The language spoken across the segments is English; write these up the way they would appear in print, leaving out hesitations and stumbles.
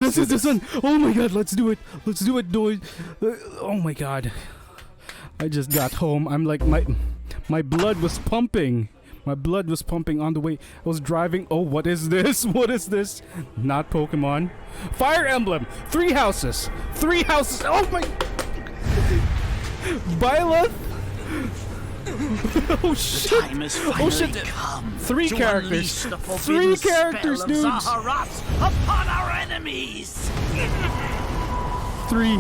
this is the sun. Oh my god, let's do it. Let's do it, boys. Oh my god. I just got home. I'm like, my blood was pumping. My blood was pumping on the way. I was driving. Oh, what is this? What is this? Not Pokemon. Fire Emblem. 3 houses. 3 houses. Oh my. Byleth. Oh shit. Oh shit. 3 characters. 3 characters, dudes. Upon our enemies. 3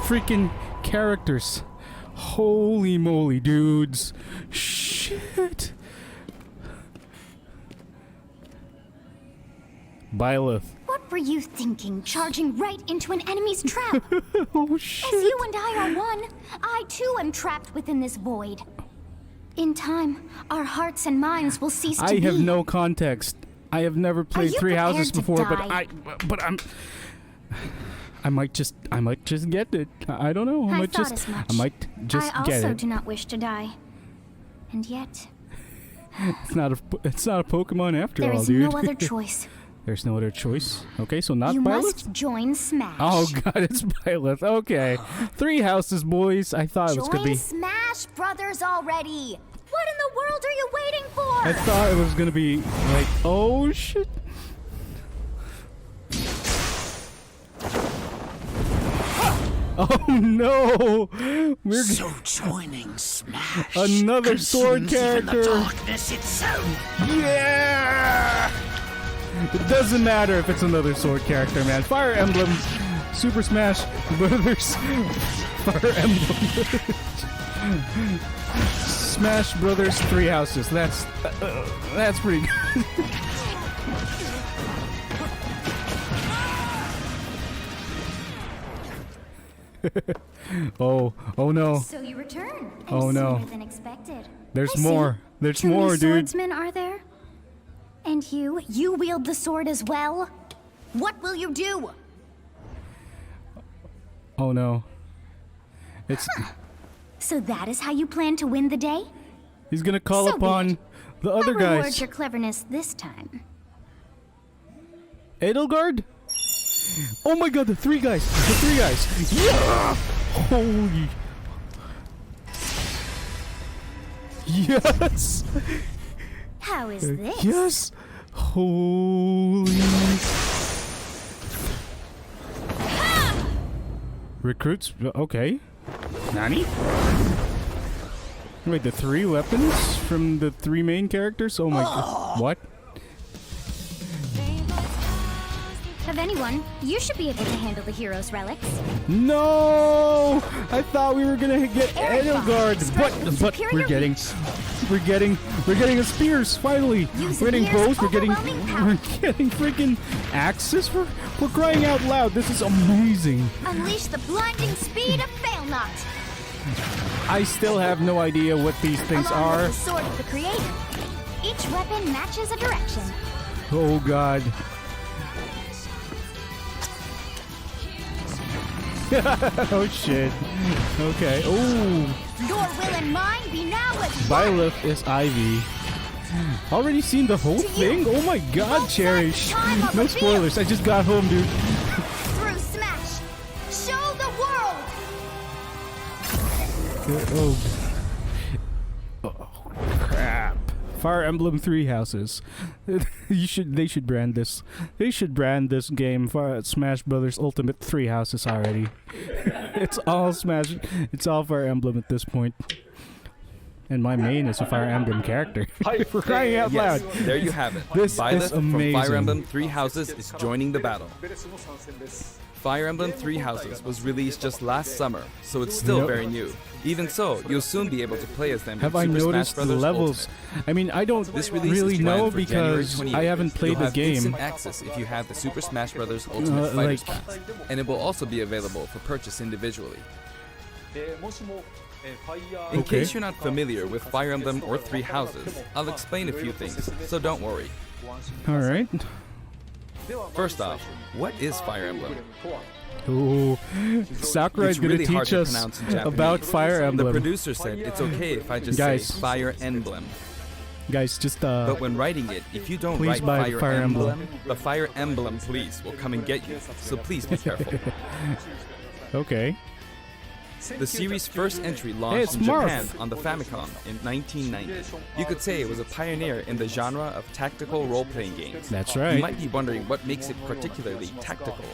freaking characters. Holy moly, dudes. Shit. Byleth. What were you thinking, charging right into an enemy's trap? Oh shit. As you and I are one, I too am trapped within this void. In time, our hearts and minds will cease to be. I have no context. I have never played 3 houses before, but I might just get it. I don't know. I might just get it. I also do not wish to die. And yet, it's not a Pokemon after all, there is dude. no other choice. There's no other choice. Okay, so not You Byleth? must join Smash. Oh god, it's Byleth. Okay. 3 houses, boys. I thought it was gonna be. Join Smash Brothers already. What in the world are you waiting for? I thought it was gonna be like, oh shit. Oh no! We're So joining Smash. another sword consumes even character. the darkness itself. Yeah! It doesn't matter if it's another sword character, man. Fire Emblem, Super Smash Brothers, Fire Emblem, Smash Brothers 3 houses. That's pretty good. oh no. So you return. And Oh, no. Sooner than expected. There's I see. more. There's 2 more, new dude. swordsmen are there? And you wield the sword as well? What will you do? Oh no. It's So that is how you plan to win the day? he's gonna call So be upon it. the I'll other reward guys. your cleverness this time. Edelgard? Oh my god, the 3 guys! The 3 guys! Yeah! Holy. Yes! How is this? Yes! Holy. Recruits? Okay. Nani? Wait, the 3 weapons from the 3 main characters? Oh my god. What? Of anyone, you should be able to handle the hero's relics. No! I thought we were gonna get Edelgard, Edelgard, but superior we're getting a spears finally. Use We're getting Gear's bows. We're getting overwhelming power. freaking axes. We're crying out loud. This is amazing. Unleash the blinding speed of Failnaught. I still have no idea what these things Along are. with the sword of the creator. Each weapon matches a direction. Oh god. Oh shit. Okay. Oh. Your will and mine be now as one. Byleth is Ivy. Already seen the whole thing? Oh my god, Cherish. No spoilers. I just got home, dude. Through Smash. Show the world. Oh crap. Fire Emblem 3 houses. They should brand this. They should brand this game for Smash Brothers Ultimate 3 houses already. It's all Smash. It's all Fire Emblem at this point. And my main is a Fire Emblem character. For crying out loud. There you have it. This Byleth is from amazing. Fire Emblem 3 Houses is joining the battle. Fire Emblem 3 Houses was released just last summer, so it's still Yep. very new. Even so, you'll soon be able to play as them. Have in I Super noticed Smash the Bros. levels? Ultimate. I mean, I don't This release really is know planned for January because 28th. I haven't played You'll the have game. instant access if you have the Super Smash Bros. Ultimate Fighters like- Pass, and it will also be available for purchase individually. In Okay. case you're not familiar with Fire Emblem or 3 Houses, I'll explain a few things, so don't worry. All right. First off, what is Fire Emblem? Ooh, Sakurai is It's gonna really hard teach to us pronounce in Japanese. about Fire The Emblem. producer said it's okay if I just Guys. say Fire Emblem. Guys, just But when writing it, if you don't please write buy Fire Emblem. Emblem, the Fire Emblem police will come and get you. So please be careful. okay. The series' first entry launched it's in Marth. Japan on the Famicom in 1990. You could say it was a pioneer in the genre of tactical role-playing games. That's You right. might be wondering what makes it particularly tactical.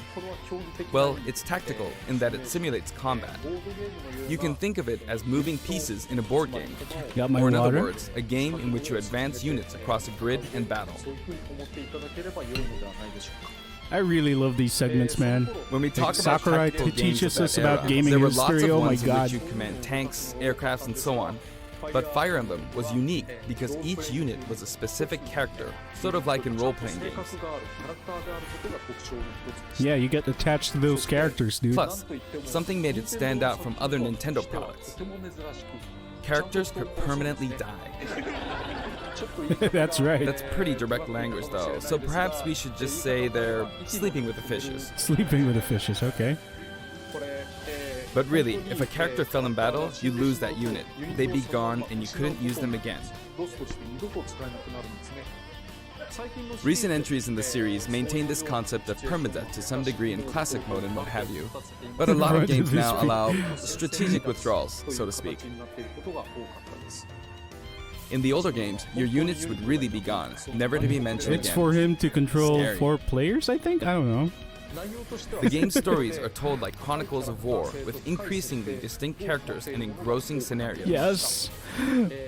Well, it's tactical in that it simulates combat. You can think of it as moving pieces in a board game. Got my Or in other water. words, a game in which you advance units across a grid and battle. I really love these segments, man. When we talk Like about Sakurai tactical games teaches of us that about era, gaming there were history. lots of Oh my ones in God. which you command tanks, aircrafts, and so on. But Fire Emblem was unique because each unit was a specific character, sort of like in role-playing games. Yeah, you get attached to those characters, dude. Plus, something made it stand out from other Nintendo products. Characters could permanently die. That's right. That's pretty direct language though, so perhaps we should just say they're sleeping with the fishes. Sleeping with the fishes, okay. But really, if a character fell in battle, you'd lose that unit. They'd be gone and you couldn't use them again. Recent entries in the series maintain this concept of permadeath to some degree in classic mode and what have you. But a lot of games now allow strategic withdrawals, so to speak. In the older games, your units would really be gone, never to be mentioned It's again. for him to control Scary. 4 players, I think? I don't know. The game's stories are told like chronicles of war, with increasingly distinct characters and engrossing scenarios. Yes!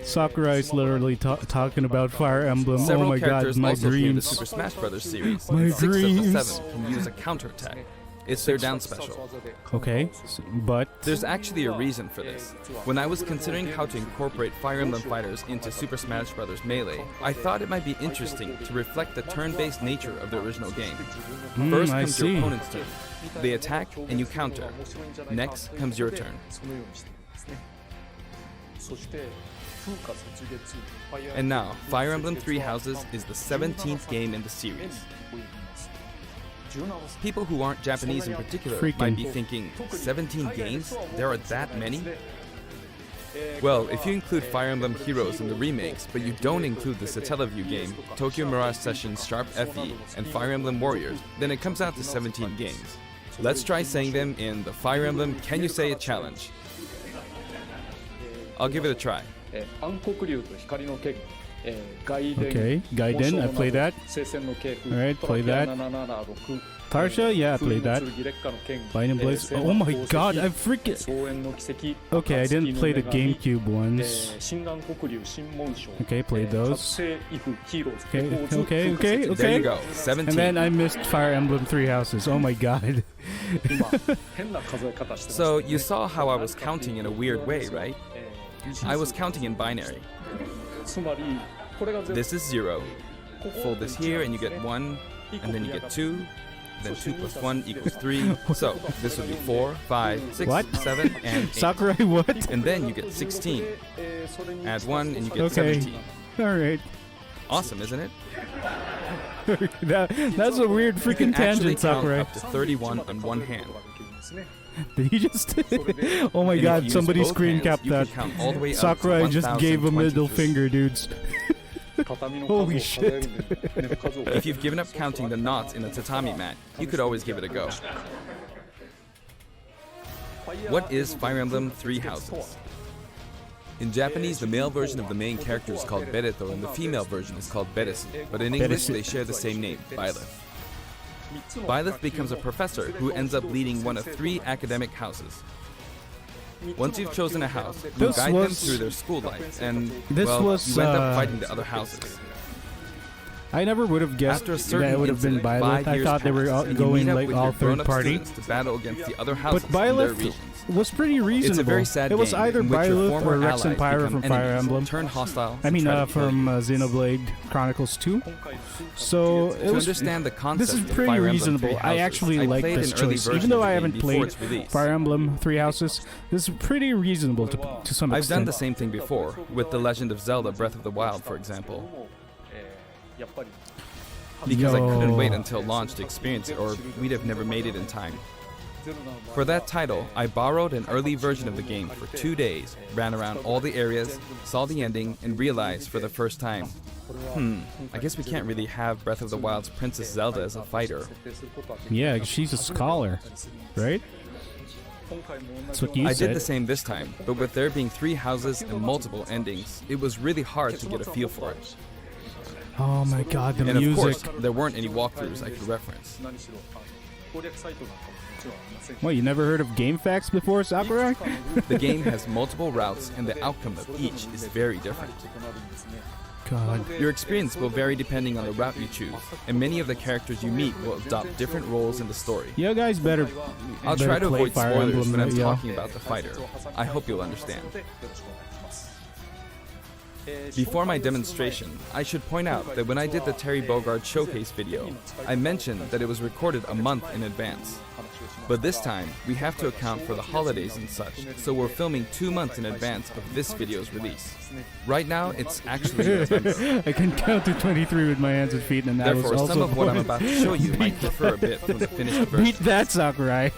Sakurai's literally talking about Fire Emblem. Several Oh my god, characters my also appear in the dreams. Super Smash Bros. Series. My and 6 of the dreams. 7 can use a counterattack. It's their down special. Okay, but... There's actually a reason for this. When I was considering how to incorporate Fire Emblem fighters into Super Smash Bros. Melee, I thought it might be interesting to reflect the turn-based nature of the original game. First I comes your see. opponent's turn. They attack and you counter. Next comes your turn. And now, Fire Emblem Three Houses is the 17th game in the series. People who aren't Japanese in particular might be thinking, 17 games? There are that many? Well, if you include Fire Emblem Heroes in the remakes, but you don't include the Satellaview game, Tokyo Mirage Sessions Sharp FE, and Fire Emblem Warriors, then it comes out to 17 games. Let's try saying them in the Fire Emblem Can You Say It challenge. I'll give it a try. Okay, Gaiden, I play that. Alright, play that. Tarsha, yeah, I played that. Binding Blades. Oh my god, I freaking... Okay, I didn't play the GameCube ones. Okay, played those. Okay. There you go, 17. And then I missed Fire Emblem Three Houses. Oh my god. So you saw how I was counting in a weird way, right? I was counting in binary. This is 0. Fold this here and you get 1, and then you get 2. Then 2 plus 1 equals 3. So this would be 4, 5, 6, What? 7, and 8. Sakurai, what? And then you get 16. Add 1 and you get Okay. 17. Alright. Awesome, isn't it? That's a weird You freaking can actually tangent, count Sakurai. up to 31 on one hand. Did he just... Oh my And if god, you use somebody both screen hands, capped you can that. count all the way up to Sakurai just gave a middle 1023. finger, dudes. Holy shit. If you've given up counting the knots in a tatami mat, you could always give it a go. What is Fire Emblem Three Houses? In Japanese, the male version of the main character is called Bereto and the female version is called Beresu, but in English they share the same name, Byleth. Byleth becomes a professor who ends up leading one of 3 academic houses. Once you've chosen a house, you This guide them was- through their school life, and This well, was, you end up fighting the other houses. I never would have guessed After a that certain it would have been incident, Byleth. 5 I years thought they were pass, all and you going meet up like with all your third grown-up party. students to battle against the other But houses in their Byleth regions. was pretty reasonable. It's a very sad It was game either in which your Byleth former or Rex and allies Pyra become from Fire enemies, Emblem. turn hostile. I mean, and try to kill from you. Xenoblade Chronicles 2. So it To was. understand the concept This is of pretty Fire Emblem reasonable. Three I Houses, actually like played this an early choice, version even though of the I game haven't before played its release. Fire Emblem Three Houses. This is pretty reasonable to some I've extent. done the same thing before, with The Legend of Zelda Breath of the Wild, for example. Because I couldn't Yo. wait until launch to experience it, or we'd have never made it in time. For that title, I borrowed an early version of the game for 2 days, ran around all the areas, saw the ending, and realized for the first time, I guess we can't really have Breath of the Wild's Princess Zelda as a fighter. Yeah, 'cause she's a scholar, right? That's what you I said. did the same this time, but with there being 3 houses and multiple endings, it was really hard to get a feel for it. Oh my god, the And of music. course, there weren't any walkthroughs I could reference. What, you never heard of GameFAQs before, Sakurai? The game has multiple routes, and the outcome of each is very different. God. Your experience will vary depending on the route you choose, and many of the characters you meet will adopt different roles in the story. You guys better. I'll better try to play avoid Fire spoilers Emblem, when I'm yeah. talking about the fighter. I hope you'll understand. Before my demonstration, I should point out that when I did the Terry Bogard showcase video, I mentioned that it was recorded a month in advance. But this time, we have to account for the holidays and such, so we're filming 2 months in advance of this video's release. Right now, it's actually November. I can count to 23 with my hands and feet, and that Therefore, was also some of what I'm about to show you might differ a bit from the finished Beat version. that, Sakurai.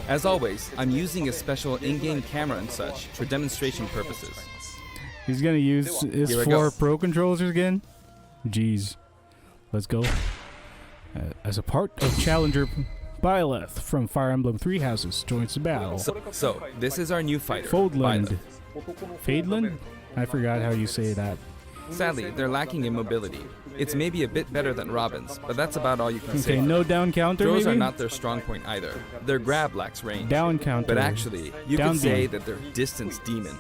As always, I'm using a special in-game camera and such for demonstration purposes. He's gonna use his Here I 4 go. Pro controllers again? Jeez. Let's go. As a part of Challenger, Byleth from Fire Emblem Three Houses joins the battle. So this is our new fighter, Fodland. Byleth. Fadeland? I forgot how you say that. Sadly, they're lacking in mobility. It's maybe a bit better than Robin's, but that's about all you can say. Okay, no down counter Throws maybe? are not their strong point either. Their grab lacks range. Down counter. But actually, you Down could say beam. that they're distance demon.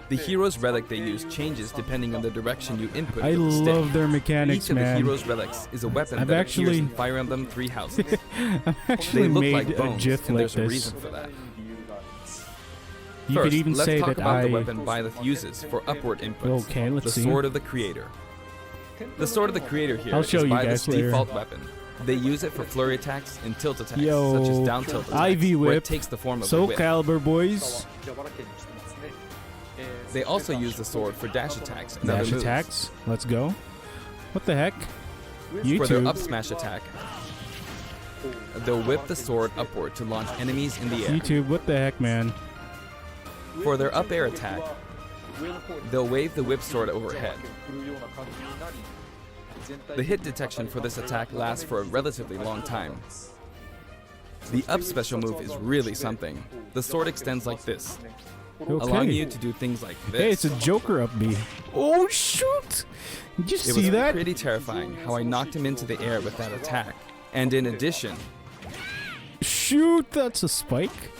The hero's relic they use changes depending on the direction you input I with the stick. love their mechanics, Each of the man. hero's relics is a weapon I've that actually- appears in Fire Emblem Three Houses. I've actually They look made like a bones, GIF and like there's a this. reason for that. You First, could even let's say talk that about the I... weapon Byleth uses for upward inputs. Okay, let's the see. Sword of the Creator. The Sword of the Creator here I'll is show you guys Byleth's later. default weapon. They use it for flurry attacks and tilt attacks, Yo, such as down tilt attacks, Ivy where Whip, it takes the form of a Soul whip. Calibur, boys. They also use the sword for dash attacks and Dash other moves. attacks. Let's go. What the heck? For their YouTube. up smash attack, they'll whip the sword upward to launch enemies in the air. YouTube, what the heck, man? For their up air attack, they'll wave the whip sword overhead. The hit detection for this attack lasts for a relatively long time. The up special move is really something. The sword extends like this, allowing you to do things like this. Hey, it's a Joker up B. Oh, shoot! Did you It see was that? pretty terrifying how I knocked him into the air with that attack. And in addition, Shoot, that's a spike.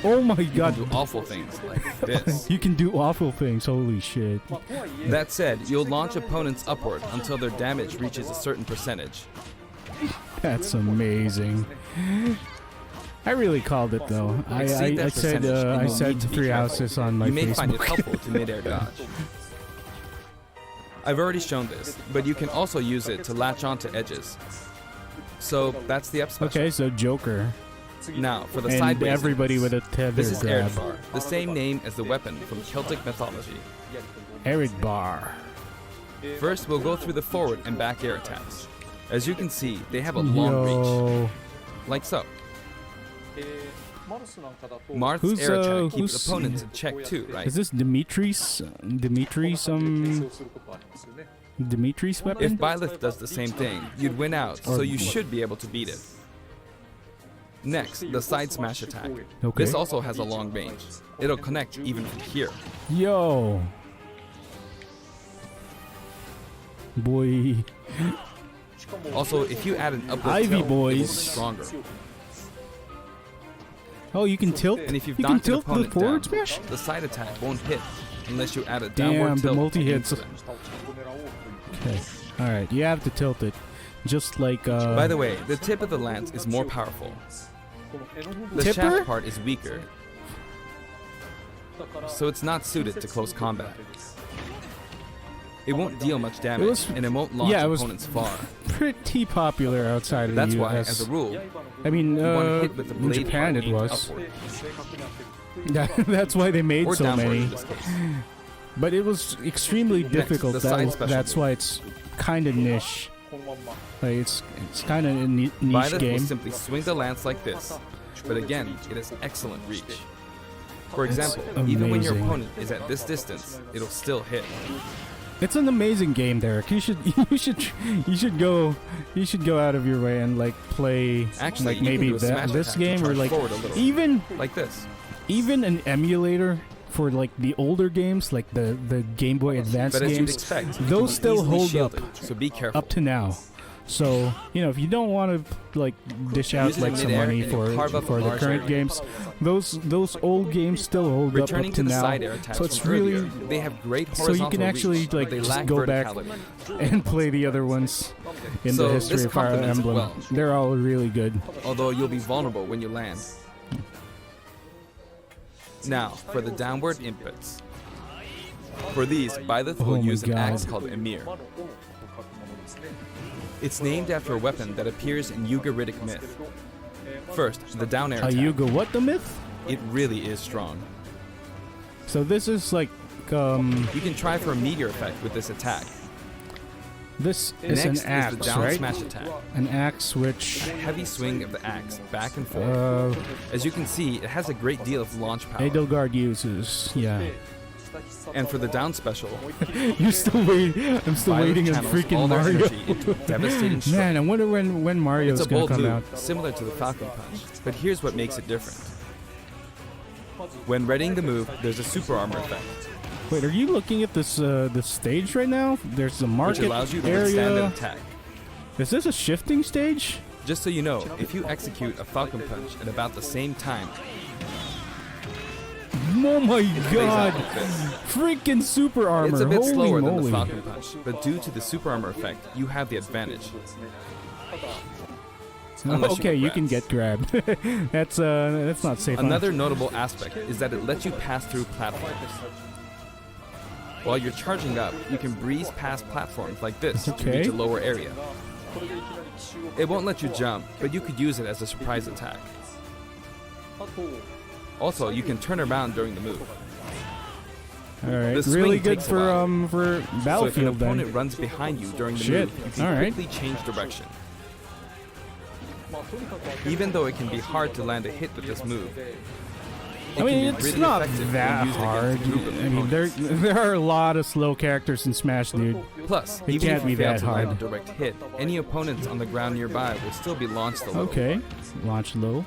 Oh my you god. can do awful things like this. You can do awful things, holy shit. That said, you'll launch opponents upward until their damage reaches a certain percentage. That's amazing. I really called it though. I Exceed that said percentage and I you'll said need to be 3 careful. houses on my You may find it Facebook. helpful to mid-air dodge. I've already shown this, but you can also use it to latch onto edges. So that's the up special. Okay, so Joker. Now for the And sideways. everybody with a inputs. tether This is Eric grab. Bar, the same name as the weapon from Celtic mythology. Eric Bar. First, we'll go through the forward and back air attacks. As you can see, they have a long reach, Yo. like so. Marth's Who's, air attack keeps who's- opponents in check too, right? Is this Dimitri's weapon? If Byleth does the same thing, you'd win out, so you should be able to beat it. Next, the side smash attack. Okay. This also has a long range. It'll connect even from here. Yo. Boy. Also, if you add an uplift Ivy tilt, it will be boys. stronger. Oh, you can tilt? And if you've you can knocked an tilt the opponent forward down, smash? the side attack won't hit unless you add a downward Damn, the tilt multi-hits. into them. Okay. Alright, you have to tilt it. Just like, By the way, the tip of the lance is more powerful. The Tipper? shaft part is weaker, so it's not suited to close combat. It won't deal much damage, was- and it won't launch yeah, it was opponents far. pretty popular outside of That's the why, US. as a rule, I mean, one hit with the in blade Japan part it aimed was. upward, That's why they made or so downward many. in this case. But it was extremely difficult. the side special That's move. why it's kind of niche. Like it's kind of a niche Byleth will game. simply swing the lance like this, but again, it has excellent reach. For example, even when your amazing. opponent is at this distance, it'll still hit. It's an amazing game, Derek. You should go out of your way and like play Actually, like you can maybe do a smash this attack to game or charge like forward a little. even Like this. an emulator for like the older games, like the Game Boy Advance But as you'd games. expect, it can Those be still easily hold shielded, up so be careful. up to now. So if you don't want to like dish out Use it in like some midair money and you'll carve up a for the large current area. games, those old games still hold Returning up to to the now. side air attacks So it's from really earlier, they have great so horizontal you can actually reach, but like they just lack go back verticality. and play the other ones in So the history this of Fire complements it Emblem. well. They're all really good. Although you'll be vulnerable when you land. Now, for the downward inputs. For these, Byleth will Oh my use an God. axe called Emir. It's named after a weapon that appears in Ugaritic myth. First, the down air attack. Yuga, what the myth? It really is strong. So this is like You can try for a meteor effect with this attack. this is Next an axe, is the down right? smash attack. An axe which A heavy swing of the axe back and forth. As you can see, it has a great deal of launch power. Edelgard uses. Yeah. And for the down special, You're still waiting. I'm still Byleth waiting on channels freaking all their Mario. energy into a devastating stroke. Man, I wonder when Mario's It's a gonna bold come move, out. similar to the Falcon Punch, but here's what makes it different. When readying the move, there's a super armor effect, Wait, are you looking at this stage right now? There's a which market allows you to withstand an area. attack. Is this a shifting stage? Just so you know, if you execute a Falcon Punch at about the same time, Oh my it plays god! out like this. Freaking super armor! It's a bit Holy slower than moly. the Falcon Punch, but due to the super armor effect, you have the advantage. Unless Okay, you grab. can get grabbed. That's not safe. Another notable aspect is that it lets you pass through platforms. While you're charging up, you can breeze past platforms like this to Okay. reach a lower area. It won't let you jump, but you could use it as a surprise attack. Also, you can turn around during the move. All right, the swing really good takes a while. for So if an Battlefield opponent then. runs behind you during the Shit. move, you can All right. quickly change direction. Even though it can be hard to land a hit with this move, I mean, can be it's really not effective when that used against hard. a group of I mean, there are a lot of slow characters in Smash, dude. Plus, It even can't if be you fail that to land a hard. direct hit, any opponents on the ground nearby will still be launched a little. Okay, launch low.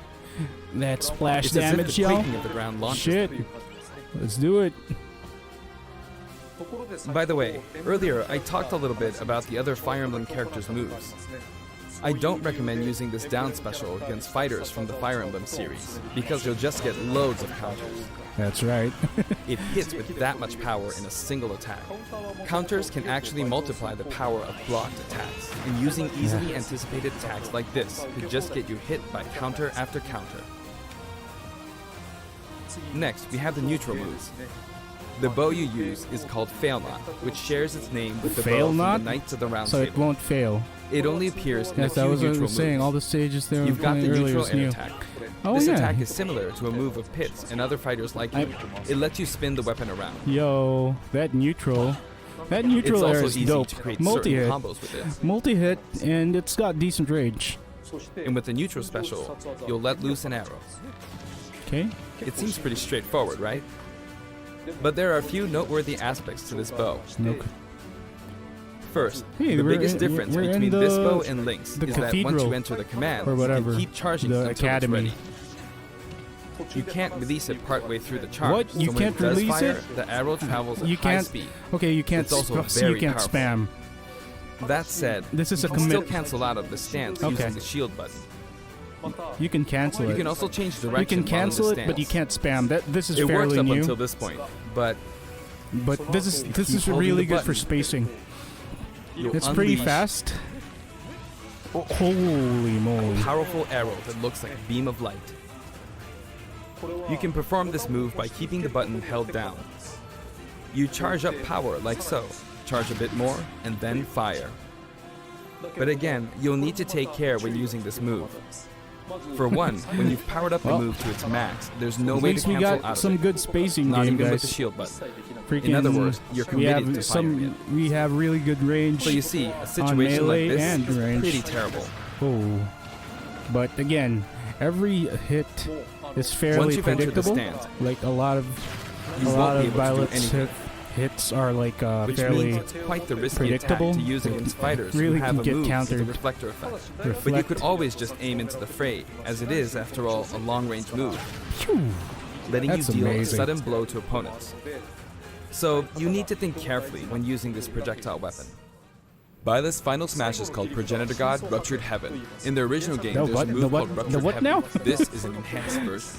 That splash It's as if damage, the y'all. quaking of the ground launches Shit. them. Let's do it. By the way, earlier I talked a little bit about the other Fire Emblem characters' moves. I don't recommend using this down special against fighters from the Fire Emblem series, because you'll just get loads of counters. That's right. It hits with that much power in a single attack. Counters can actually multiply the power of blocked attacks, and using easily anticipated attacks like this could just get you hit by counter after counter. Next, we have the neutral moves. The bow you use is called Fail Not, which shares its name with the Fail bow Not? from the Knights of the Round So it Table. won't fail. It only appears in a Yes, few that was what I neutral was saying. moves. All the stages there You've got the earlier neutral is air new. attack. Oh This yeah. attack is similar to a move of Pit's and other fighters like it. It lets you spin the weapon around. Yo, that neutral It's air also is easy dope. to create Multi-hit. certain combos with it. Multi-hit, and it's got decent range. And with the neutral special, you'll let loose an arrow. Okay. It seems pretty straightforward, right? But there are a few noteworthy aspects to this bow. Nope. First, Hey, the we're biggest in- difference we're in between the- this bow and Link's the is that once cathedral you enter the command, or whatever, you can keep charging the until academy. it's ready. You can't release it partway through the charge. What? You so when can't it does release fire, it? The arrow travels at You high can't. speed. Okay, you can't. It's also so very you can't powerful. spam. That said, This is you a can still commit. cancel out of the stance Okay. using the shield button. You can cancel You it. can also change direction. You can while in the cancel it, stance. but you can't spam. This is It works fairly up new. until this point, but But this is keep holding really the good for button, spacing. you'll It's pretty unleash fast. Holy moly! a powerful arrow that looks like a beam of light. You can perform this move by keeping the button held down. You charge up power like so, charge a bit more, and then fire. But again, you'll need to take care when using this move. For one, when you've powered up the move to its max, there's no At way to least we cancel got out some of it. good spacing Not game, even with the guys. shield button. Freaking, In other words, you're committed to firing it. we have really good range. So you see, a on situation like melee this and is range. pretty terrible. Oh, but again, every hit is fairly Once you've entered the predictable. stand, Like a lot of you won't be able to do Byleth's anything. hits are like Which fairly means it's quite the risky predictable. attack to use against fighters Really who have can a get move with a countered. reflector effect. But you reflect. could always just aim into the fray, as it is, after all, a long-range move, Phew. letting That's you deal amazing. a sudden blow to opponents. So you need to think carefully when using this projectile weapon. Byleth's final smash is called Progenitor God Ruptured Heaven. In the original game, The there's what? a The move what? called The Ruptured what Heaven. now? This is an enhanced version.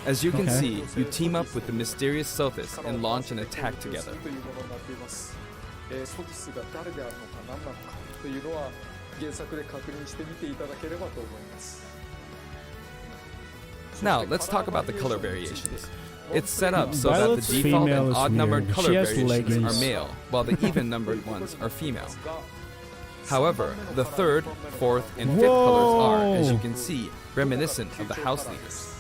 As you can Okay. see, you team up with the mysterious Sothis and launch an attack together. Now, let's talk about the color variations. It's set up so that Byleth's the default female and is odd-numbered weird. color She has variations leggings. are male, while the even-numbered ones are female. However, the third, fourth, and fifth colors are, as you can see, reminiscent of the house leaders.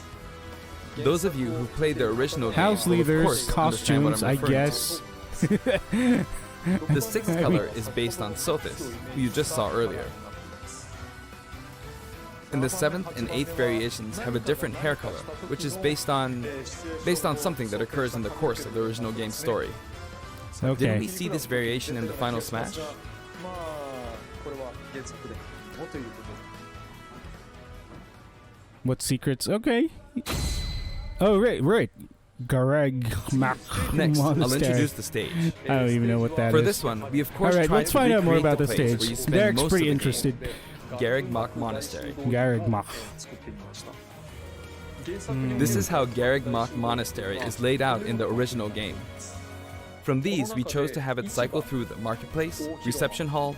Those of you who played the original House game will, of leaders, course, understand what costumes, I'm I referring guess. to. The sixth color is based on Sothis, who you just saw earlier. And the seventh and eighth variations have a different hair color, which is based on something that occurs in the course of the original game's story. Didn't Okay. we see this variation in the final smash? What secrets? Okay. Oh, right. Gareg Mak Next, I'll Monastery. introduce the stage. I don't even know what that is. For this one, we of course All right, tried let's to find out more recreate about the place where stage. you spend Derek's most pretty of the interested. game. Gareg Mach Monastery. Gareg Mak. This is how Gareg Mach Monastery is laid out in the original game. From these, we chose to have it cycle through the marketplace, reception hall,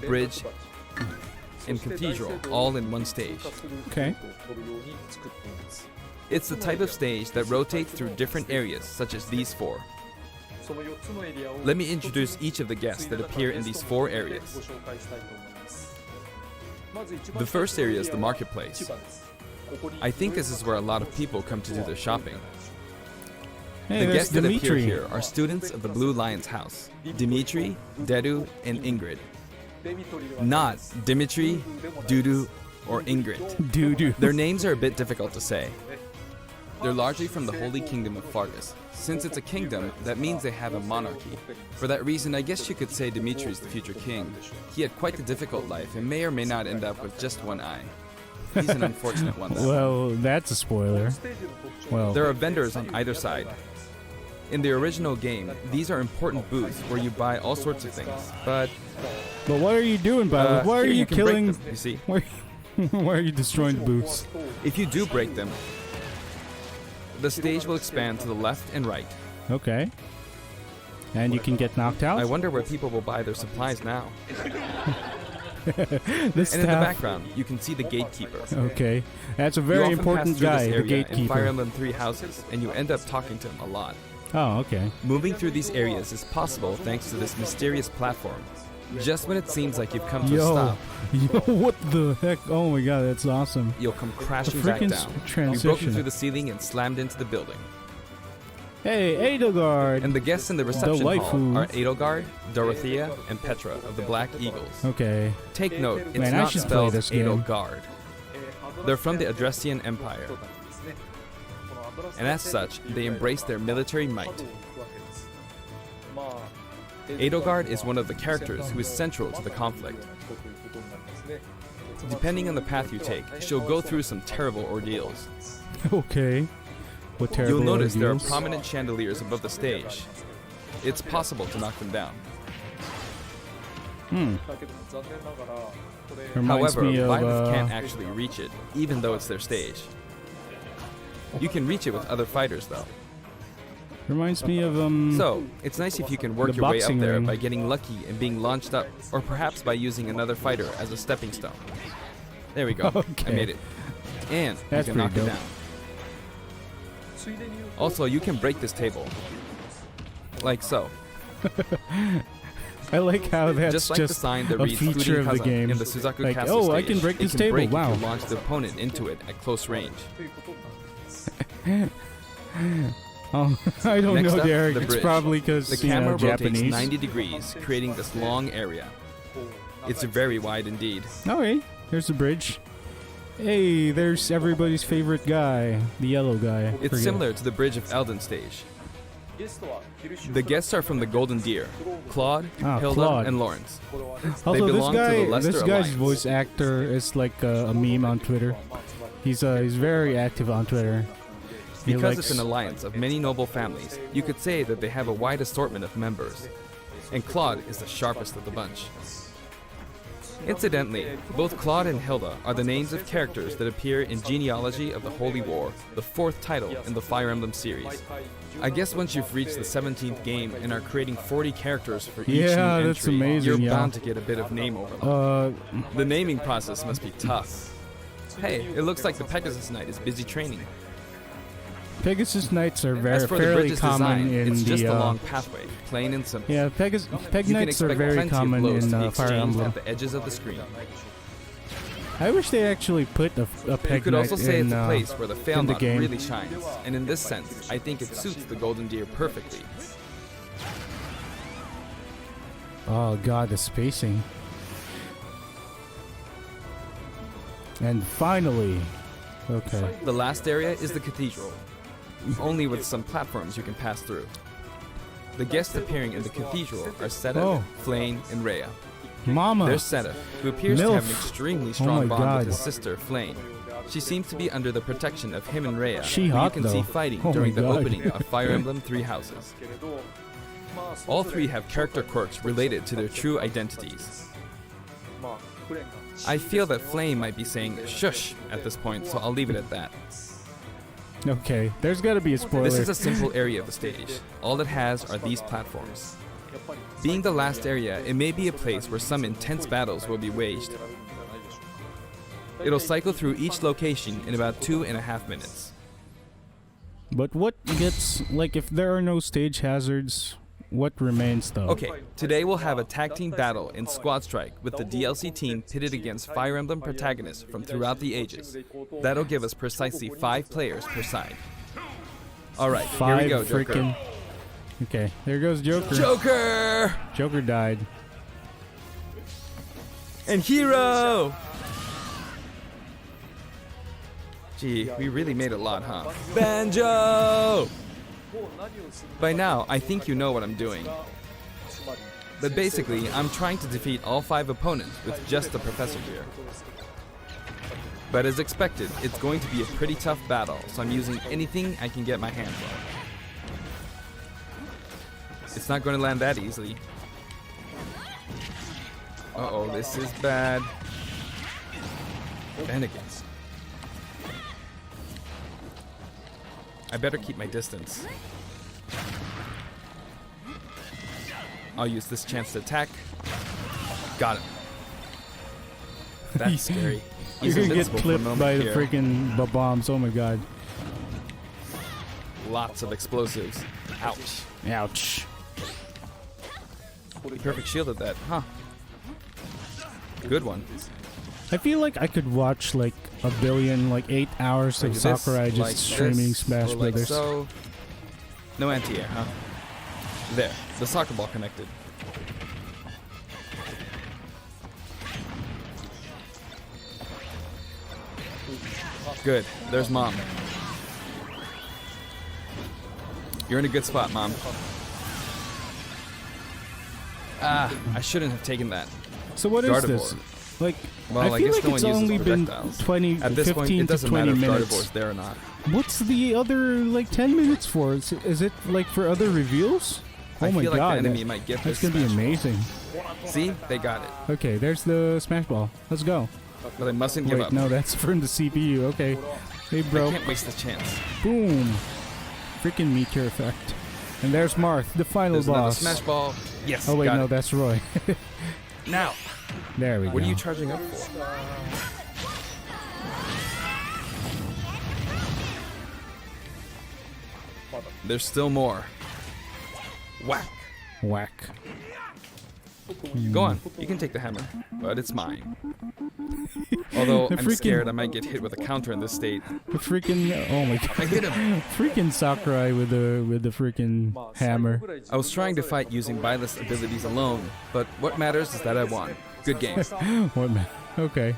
bridge, and cathedral, all in one stage. Okay. It's the type of stage that rotates through different areas, such as these four. Let me introduce each of the guests that appear in these four areas. The first area is the marketplace. I think this is where a lot of people come to do their shopping. Hey, The there's guests that appear Dimitri. here are students of the Blue Lion's house, Dimitri, Dedu, and Ingrid. Not Dimitri, Dudu, or Ingrid. Doo-doo. Their names are a bit difficult to say. They're largely from the Holy Kingdom of Fargus. Since it's a kingdom, that means they have a monarchy. For that reason, I guess you could say Dimitri's the future king. He had quite a difficult life and may or may not end up with just one eye. He's an unfortunate one, though. Well, that's a spoiler. Well, There are vendors on either side. In the original game, these are important booths where you buy all sorts of things, but what are you doing, Byleth? Why are here you can break killing? them, you see. Why are you destroying the booths? If you do break them, the stage will expand to the left and right. Okay. And you can get knocked out. I wonder where people will buy their supplies now. This And in the staff- background, you can see the gatekeeper. Okay, that's a You very often important pass through guy, this the area in Fire gatekeeper. Emblem 3 houses, and you end up talking to him a lot. Oh, okay. Moving through these areas is possible thanks to this mysterious platform. Just when it seems like you've come to a Yo, stop, what the heck? Oh my god, that's awesome. you'll come crashing The back freaking down. We've transition. broken through the ceiling and slammed into the building. Hey, Edelgard. And the guests in the reception hall waifu. are Edelgard, Dorothea, and Petra of the Black Eagles. Okay. Take note, it's Man, I not should play spelled this game. Edelgard. They're from the Adressian Empire. And as such, they embrace their military might. Edelgard is one of the characters who is central to the conflict. Depending on the path you take, she'll go through some terrible ordeals. Okay. What terrible You'll notice there are ordeals. prominent chandeliers above the stage. It's possible to knock them down. Reminds However, me of, Byleth can't actually reach it, even though it's their stage. You can reach it with other fighters, though. Reminds me of So, it's nice if you can work The your way up boxing there ring. by getting lucky and being launched up, or perhaps by using another fighter as a stepping stone. There we go. I Okay. made it. And That's you can knock pretty it down. Also, you can break this table. like so. I like how that's just like the sign that a reads feature of the Furinkaza game. in the Suzaku Like, Castle oh, I stage. can break this it can table. break Wow. if you launch the opponent into it at close range. Oh, I don't Next know, up, Derek. the It's bridge. probably because The camera rotates Japanese. 90 degrees, creating this long area. It's very wide indeed. Okay, there's the bridge. Hey, there's everybody's favorite guy, the yellow guy. It's Forget. similar to the Bridge of Elden stage. The guests are from the Golden Deer, Claude, Hilda, Claude. and Lawrence. Also, this belong to the guy, Leicester this guy's Alliance. voice actor is like a meme on Twitter. He's very active on Twitter. He Because likes- it's an alliance of many noble families, you could say that they have a wide assortment of members. And Claude is the sharpest of the bunch. Incidentally, both Claude and Hilda are the names of characters that appear in Genealogy of the Holy War, the 4th title in the Fire Emblem series. I guess once you've reached the 17th game and are creating 40 characters for each new Yeah, entry, that's amazing, you're yeah. bound to get a bit of name overload. The naming process must be tough. Hey, it looks like the Pegasus Knight is busy training. Pegasus Knights are As for the fairly bridge's common design, in it's just the. a long pathway, plain and simple. Yeah, Peg You can Knights are expect very plenty common of blows in to be Fire exchanged Emblem. at the edges of the screen. I wish they actually put a You Peg could Knight also say in, it's a place where the in the Failnaught game. really shines, and in this sense, I think it suits the Golden Deer perfectly. Oh god, the spacing. And finally, okay. The last area is the cathedral, only with some platforms you can pass through. The guests appearing in the cathedral are Seta, Oh. Flame, and Rhea. Mama. There's Seta, who appears to have an Milf. extremely Oh strong my bond God. with his sister, Flame. She seems to be under the protection of him and Rhea, She who hot, you can see though. fighting Oh during my the God. opening of Fire Emblem Three Houses. All three have character quirks related to their true identities. I feel that Flame might be saying shush at this point, so I'll leave it at that. Okay, there's gotta be a spoiler. This is a simple area of the stage. All it has are these platforms. Being the last area, it may be a place where some intense battles will be waged. It'll cycle through each location in about 2.5 minutes. But what gets, like, if there are no stage hazards, what remains though? Okay, today we'll have a tag team battle in Squad Strike with the DLC team pitted against Fire Emblem protagonists from throughout the ages. That'll give us precisely 5 players per side. Alright, here we Five go, Joker. freaking. Okay, there goes Joker. Joker! Joker died. And Hero! Gee, we really made a lot, huh? Banjo! By now, I think you know what I'm doing. But basically, I'm trying to defeat all 5 opponents with just the Professor here. But as expected, it's going to be a pretty tough battle, so I'm using anything I can get my hands on. It's not going to land that easily. Uh-oh, this is bad. Bennigan's. I better keep my distance. I'll use this chance to attack. Got him. That's scary. He's You're gonna get invincible for a clipped moment by the here. freaking bombs. Oh my god. Lots of explosives. Ouch. Ouch. He perfect shielded that, huh? Good one. I feel like I could watch like a billion, like 8 hours of Like this, Sakurai just like streaming this, Smash or like Brothers. so. No anti-air, huh? There, the soccer ball connected. Good, there's Mom. You're in a good spot, Mom. Ah, I shouldn't have taken that. So what is this? Gardevoir. Like, Well, I I feel guess like no it's one uses only been projectiles. 20, At this 15 point, it to doesn't 20 matter if minutes. Gardevoir's there or not. What's the other like 10 minutes for? Is it like for other reveals? Oh I my feel god, like the enemy might get that's this gonna be Smash Ball. amazing. See? They got it. Okay, there's the Smash Ball. Let's go. But I mustn't give Wait, up. no, that's from the CPU. Okay. Hey, I bro. can't waste the chance. Boom. Freaking meteor effect. And there's Marth, the final There's another boss. Smash Ball. Yes, Oh wait, got no, it. that's Roy. Now, There we go. what are you charging up for? There's still more. Whack. Whack. Go on, you can take the hammer, but it's mine. Although I'm scared I might get hit with a counter in this state. The freaking, oh my god. I hit him. Freaking Sakurai with the freaking hammer. I was trying to fight using Byleth's abilities alone, but what matters is that I won. Good game. What man? Okay.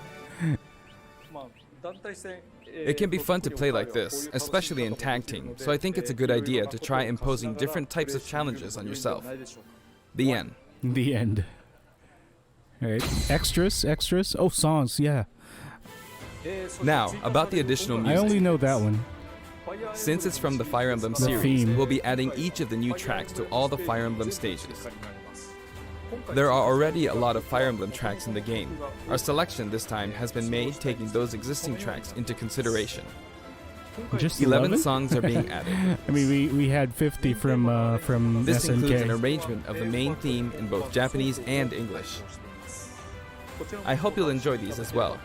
It can be fun to play like this, especially in tag team, so I think it's a good idea to try imposing different types of challenges on yourself. The end. The end. Alright. Extras? Oh, songs, yeah. Now, about the additional music. I only know that one. Since it's from the Fire Emblem series, theme. we'll be adding each of the new tracks to all the Fire Emblem stages. There are already a lot of Fire Emblem tracks in the game. Our selection this time has been made taking those existing tracks into consideration. Just 11 songs are being added. I mean, we had 50 from This includes an SNK. arrangement of the main theme in both Japanese and English. I hope you'll enjoy these as well.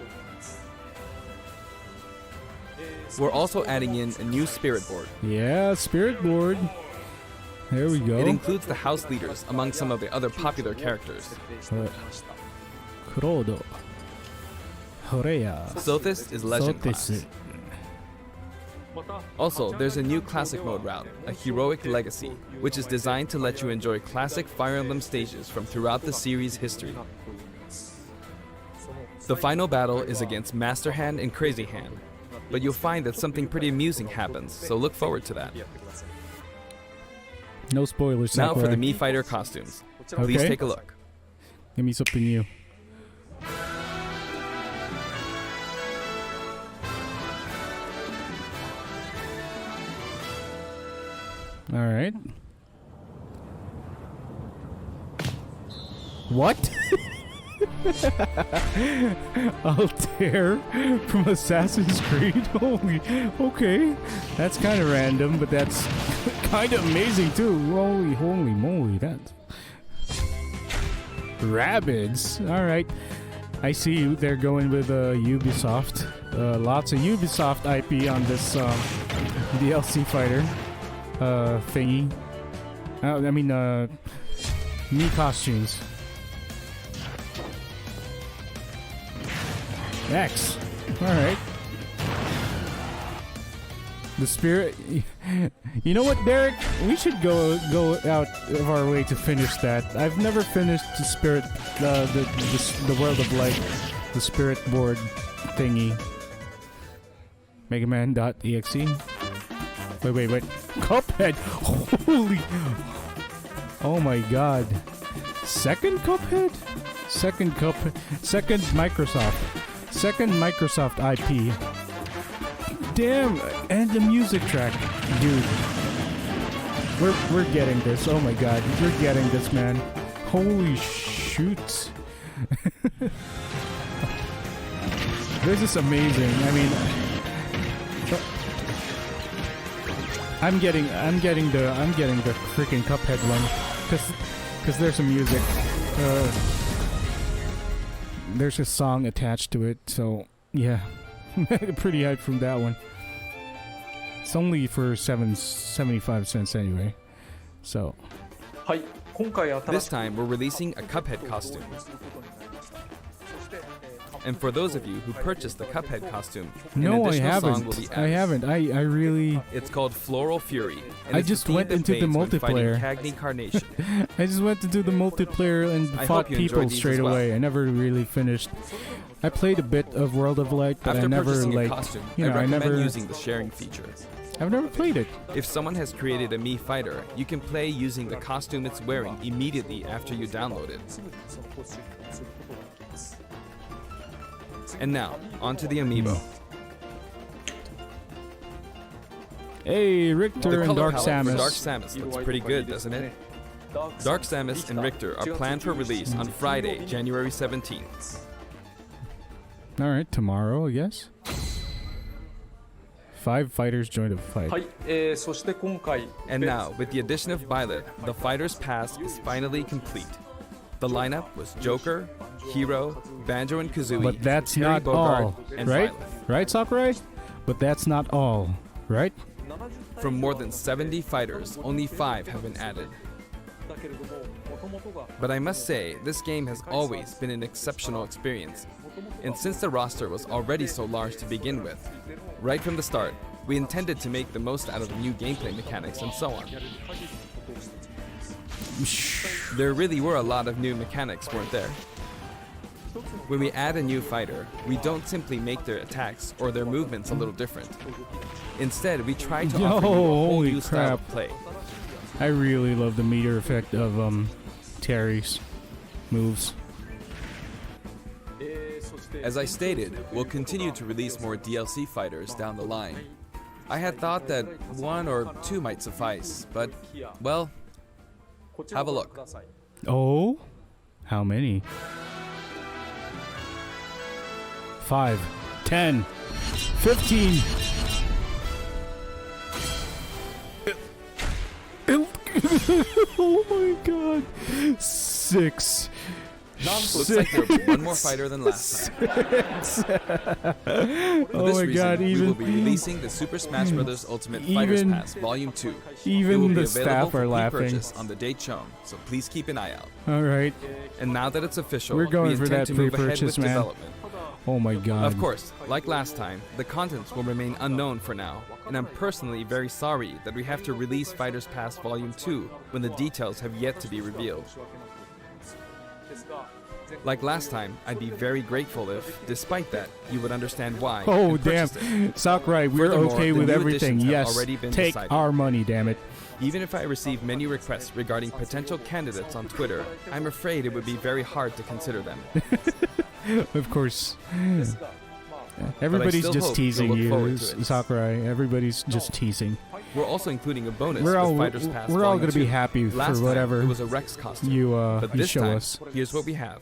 We're also adding in a new spirit board. Yeah, spirit board. There we go. It includes the house leaders among some of the other popular characters. Kurodo. Horeya. Sothis is legend class. Sothis. Also, there's a new classic mode route, a heroic legacy, which is designed to let you enjoy classic Fire Emblem stages from throughout the series' history. The final battle is against Master Hand and Crazy Hand, but you'll find that something pretty amusing happens, so look forward to that. No spoilers. Now for Sakurai. the Mii Fighter costumes. Please Okay. take a look. Give me something new. All right. What? Altair from Assassin's Creed? Holy, okay. That's kind of random, but that's kind of amazing too. Holy moly, that's... Rabbids. Alright. I see they're going with Ubisoft. Lots of Ubisoft IP on this DLC fighter thingy. I mean, Mii costumes. X. Alright. The spirit. You know what, Derek? We should go out of our way to finish that. I've never finished the spirit, the World of Light, the spirit board thingy. Megaman.exe. Wait. Cuphead. Holy. Oh my God. Second Cuphead. Second Microsoft IP. Damn, and the music track, dude. We're getting this. Oh my God, we're getting this, man. Holy shoot! This is amazing. I mean, I'm getting the freaking Cuphead one, cause there's some music. There's a song attached to it, so yeah. Pretty hyped from that one. It's only for 75 cents anyway. So. This time we're releasing a Cuphead costume. And for those of you who purchased the Cuphead costume, No, an I additional haven't. song will be added. I haven't. I really. It's called Floral Fury. And I it's just the theme went that into the fades when fighting multiplayer. Cagney Carnation. I just went to do the multiplayer and I fought hope you enjoyed people these straight as well. away. I never really finished. I played a bit of World of Light, but After I never purchasing a like. costume, You know, I I recommend never. using the sharing feature. I've never played it. If someone has created a Mii Fighter, you can play using the costume it's wearing immediately after you download it. And now, onto the amiibo. Hey, The Richter and color Dark palette for Samus. Dark Samus looks pretty good, doesn't it? Dark Samus and Richter are planned for release on Friday, January 17th. All right, tomorrow, I guess. 5 fighters joined a fight. And now, with the addition of Byleth, the Fighters Pass is finally complete. The lineup was Joker, Hero, Banjo and Kazooie, But that's Terry not Bogard, all, and right? Byleth. Right, Sakurai? But that's not all, right? From more than 70 fighters, only 5 have been added. But I must say, this game has always been an exceptional experience. And since the roster was already so large to begin with, right from the start, we intended to make the most out of the new gameplay mechanics and so on. There really were a lot of new mechanics, weren't there? When we add a new fighter, we don't simply make their attacks or their movements a little different. Instead, we try to offer you a whole new style of play. I really love the meter effect of Terry's moves. As I stated, we'll continue to release more DLC fighters down the line. I had thought that 1 or 2 might suffice, but, well, have a look. Oh? How many? 5, 10, 15. Oh my god. 6. Looks like there's one more fighter than last time. For this reason, we will be releasing the Super Smash Bros. Ultimate Fighters Pass Volume 2. Even the available staff for are laughing. pre-purchase on the date shown, so please keep an eye out. Alright. And now that it's official, We're going we for intend that to move ahead with pre-purchase, man. development. Oh my god. Of course, like last time, the contents will remain unknown for now, and I'm personally very sorry that we have to release Fighters Pass Volume 2 when the details have yet to be revealed. Like last time, I'd be very grateful if, despite that, you would understand why. Oh and damn. purchase it. Sakurai, we're Furthermore, okay the with new everything. additions have Yes. already been Take decided. our money, damn it. Even if I receive many requests regarding potential candidates on Twitter, I'm afraid it would be very hard to consider them. Of course. Everybody's still just hope teasing you'll look forward you, to it. Sakurai. Everybody's just teasing. We're also including a bonus We're all with Fighters Pass we're all Volume gonna be 2. happy Last for whatever time, it was a Rex costume. you But you this show time, us. here's what we have.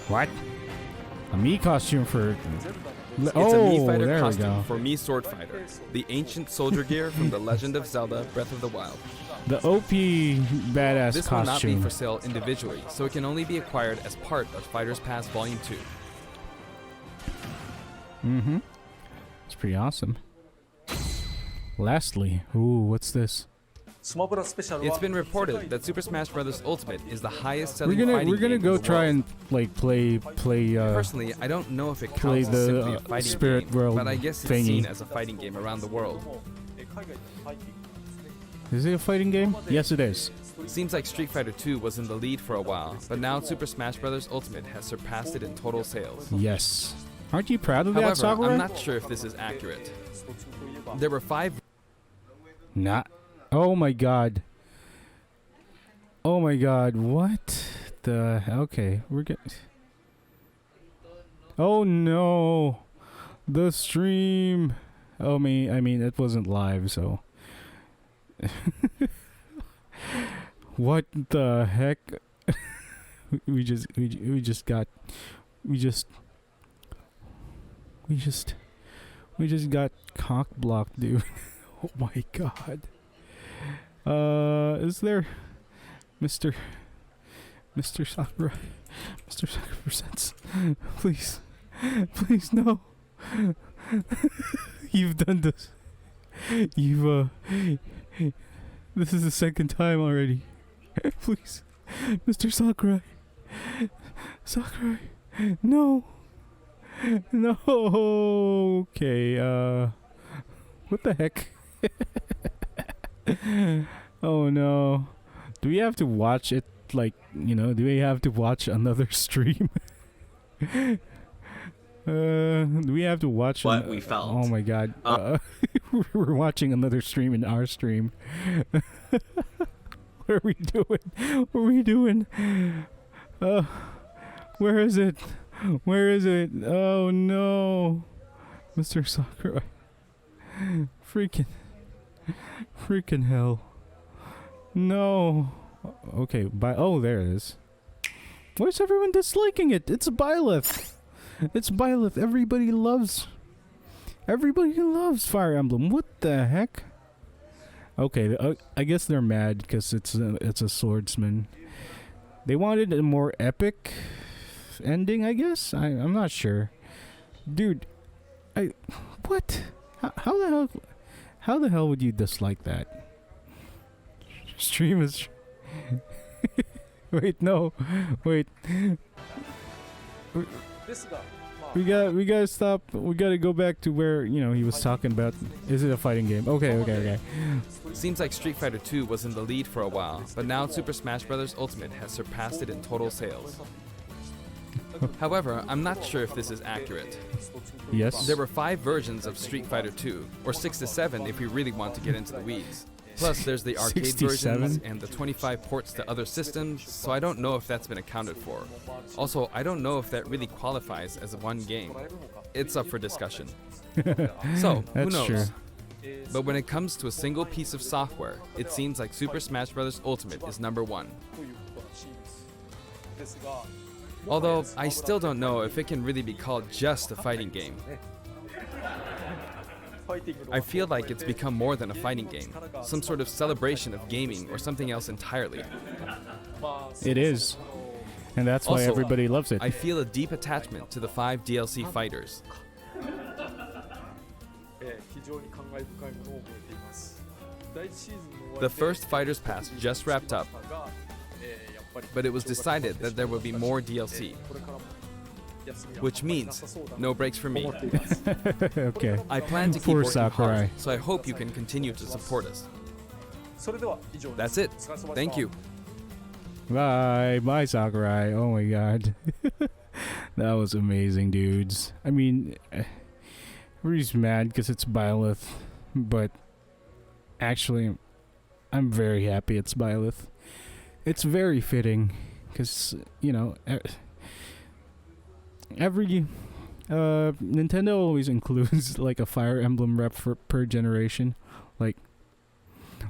What? A Mii costume for. It's a Oh, Mii Fighter there we costume go. for Mii Sword Fighter, the ancient soldier gear from The Legend of Zelda Breath of the Wild. The OP badass This will not be costume. for sale individually, so it can only be acquired as part of Fighters Pass Volume 2. Mm-hmm. It's pretty awesome. Lastly, ooh, what's this? It's been reported that Super Smash Bros. Ultimate is the highest selling fighting We're gonna game go in the try world. and like play Personally, I don't know if it play counts as the, simply a fighting Spirit game, World but I guess it's thingy. seen as a fighting game around the world. Is it a fighting game? Yes, it is. Seems like Street Fighter 2 was in the lead for a while, but now Super Smash Bros. Ultimate has surpassed it in total sales. Yes. Aren't you proud of that, However, Sakurai? I'm not sure if this is accurate. There were 5 Not. Oh my god. Oh my god. What the? Okay, we're good. Oh no, the stream. Oh me. I mean, it wasn't live, so. What the heck? we just got cock blocked, dude. Oh my god. Is there Mr. Sakurai? Mr. Sakurai presents. Please. Please no. You've done this. You've this is the second time already. Please. Mr. Sakurai. Sakurai. No. No. Okay, what the heck? Oh no. Do we have to watch it, like, do we have to watch another stream? Do we have to watch What we felt. Oh my god. We're watching another stream in our stream. What are we doing? What are we doing? Where is it? Where is it? Oh no. Mr. Sakurai. Freaking hell. No. Okay, oh, there it is. Why is everyone disliking it? It's Byleth. It's Byleth. Everybody loves Fire Emblem. What the heck? Okay, I guess they're mad because it's a swordsman. They wanted a more epic ending, I guess. I'm not sure, dude. What? How the hell would you dislike that? Stream is. Wait, no. Wait. We gotta stop. We gotta go back to where, you know, he was talking about. Is it a fighting game? Okay. Seems like Street Fighter 2 was in the lead for a while, but now Super Smash Bros. Ultimate has surpassed it in total sales. However, I'm not sure if this is accurate. Yes. There were 5 versions of Street Fighter 2, or 6 to 7 if we really want to get into the weeds. Plus, there's the arcade 67? versions and the 25 ports to other systems, so I don't know if that's been accounted for. Also, I don't know if that really qualifies as one game. It's up for discussion. So, who That's knows? true. But when it comes to a single piece of software, it seems like Super Smash Bros. Ultimate is #1. Although, I still don't know if it can really be called just a fighting game. I feel like it's become more than a fighting game, some sort of celebration of gaming or something else entirely. It is. And that's why Also, everybody loves it. I feel a deep attachment to the 5 DLC fighters. The first Fighters Pass just wrapped up, but it was decided that there will be more DLC, which means no breaks for me. Okay. I plan to keep Poor working Sakurai. hard, so I hope you can continue to support us. That's it. Thank you. Bye, Sakurai. Oh my god. That was amazing, dudes. I mean, everybody's mad because it's Byleth, but actually, I'm very happy it's Byleth. It's very fitting because, you know, every Nintendo always includes like a Fire Emblem rep per generation. Like,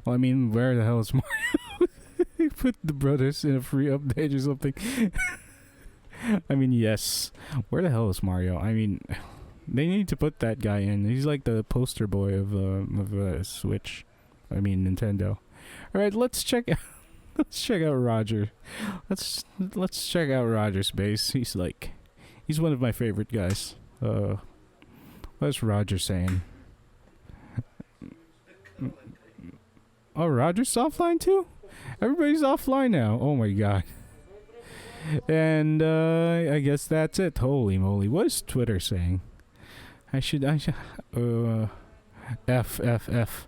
well, I mean, where the hell is Mario? Put the brothers in a free update or something. I mean, yes. Where the hell is Mario? I mean, they need to put that guy in. He's like the poster boy of Switch. I mean, Nintendo. All right, let's check out. Let's check out Roger. Let's check out Roger's base. He's one of my favorite guys. What's Roger saying? Oh, Roger's offline too? Everybody's offline now. Oh my god. And I guess that's it. Holy moly. What is Twitter saying? I should F. F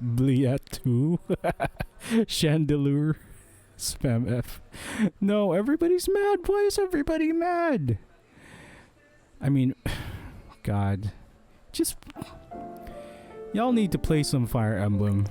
Bliat 2. Chandelier. Spam F. No, everybody's mad. Why is everybody mad? I mean, God. Just. Y'all need to play some Fire Emblem.